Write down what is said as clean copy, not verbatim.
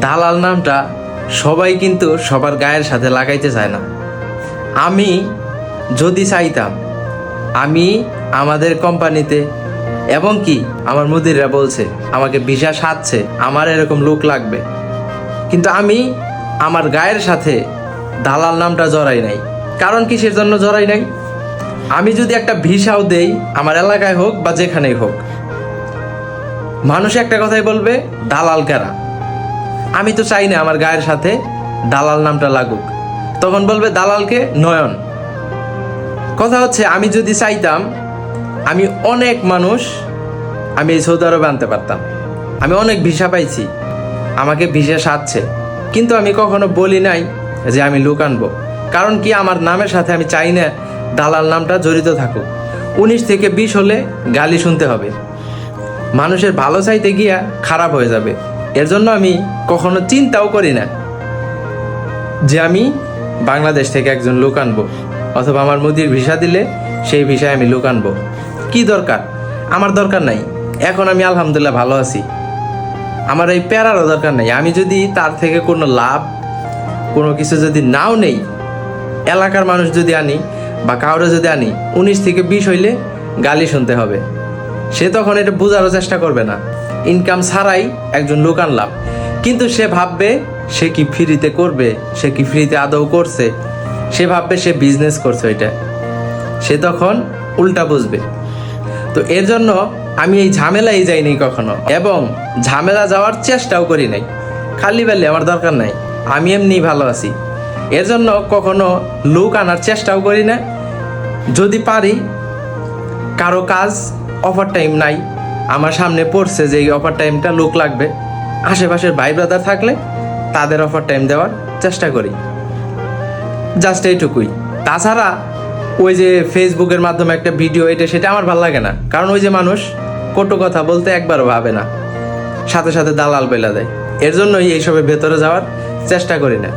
দালাল নামটা সবাই কিন্তু সবার গায়ের সাথে লাগাইতে চায় না। আমি যদি চাইতাম, আমি আমাদের কোম্পানিতে এবং কি আমার মুদিররা বলছে আমাকে ভিসা সাজছে, আমার এরকম লোক লাগবে, কিন্তু আমি আমার গায়ের সাথে দালাল নামটা জড়াই নাই। কারণ কিসের জন্য জড়াই নাই? আমি যদি একটা ভিসাও দেই, আমার এলাকায় হোক বা যেখানেই হোক, মানুষ একটা কথাই বলবে দালাল কারা। আমি তো চাই না আমার গায়ের সাথে দালাল নামটা লাগুক, তখন বলবে দালালকে নয়ন। কথা হচ্ছে আমি যদি চাইতাম, আমি অনেক মানুষ আমি এই সৌদি আরবে আনতে পারতাম। আমি অনেক ভিসা পাইছি, আমাকে ভিসা সাজছে, কিন্তু আমি কখনো বলি নাই যে আমি লোক আনবো। কারণ কি, আমার নামের সাথে আমি চাই না দালাল নামটা জড়িত থাকুক। 19 থেকে 20 হলে গালি শুনতে হবে, মানুষের ভালো চাইতে গিয়া খারাপ হয়ে যাবে। এর জন্য আমি কখনো চিন্তাও করি না যে আমি বাংলাদেশ থেকে একজন লোক আনবো, অথবা আমার মুদির ভিসা দিলে সেই ভিসায় আমি লোক আনবো। কি দরকার? আমার দরকার নাই। এখন আমি আলহামদুলিল্লাহ ভালো আছি, আমার এই প্যারারও দরকার নেই। আমি যদি তার থেকে কোনো লাভ, কোনো কিছু যদি নাও নেই, এলাকার মানুষ যদি আনি বা কাউরে যদি আনি, 19 থেকে 20 হইলে গালি শুনতে হবে। সে তখন এটা বোঝারও চেষ্টা করবে না, ইনকাম ছাড়াই একজন লোক আনলাম। কিন্তু সে ভাববে সে কি ফ্রিতে করবে, সে কি ফ্রিতে আদৌ করছে, সে ভাববে সে বিজনেস করছে। এটা সে তখন উল্টা বুঝবে। তো এর জন্য আমি এই ঝামেলাই যাইনি কখনো, এবং ঝামেলা যাওয়ার চেষ্টাও করি নাই। খালি বেলে আমার দরকার নাই, আমি এমনি ভালো আছি। এর জন্য কখনো লোক আনার চেষ্টাও করি না। যদি পারি, কারো কাজ অফার টাইম নাই, আমার সামনে পড়ছে যে এই অফার টাইমটা লোক লাগবে, আশেপাশের ভাই ব্রাদার থাকলে তাদের অফার টাইম দেওয়ার চেষ্টা করি। জাস্ট এইটুকুই। তাছাড়া ওই যে ফেসবুকের মাধ্যমে একটা ভিডিও, এটা সেটা আমার ভালো লাগে না। কারণ ওই যে মানুষ কটু কথা বলতে একবারও ভাবে না, সাথে সাথে দালাল বেলা দেয়। এর জন্যই এইসবের ভেতরে যাওয়ার চেষ্টা করি না।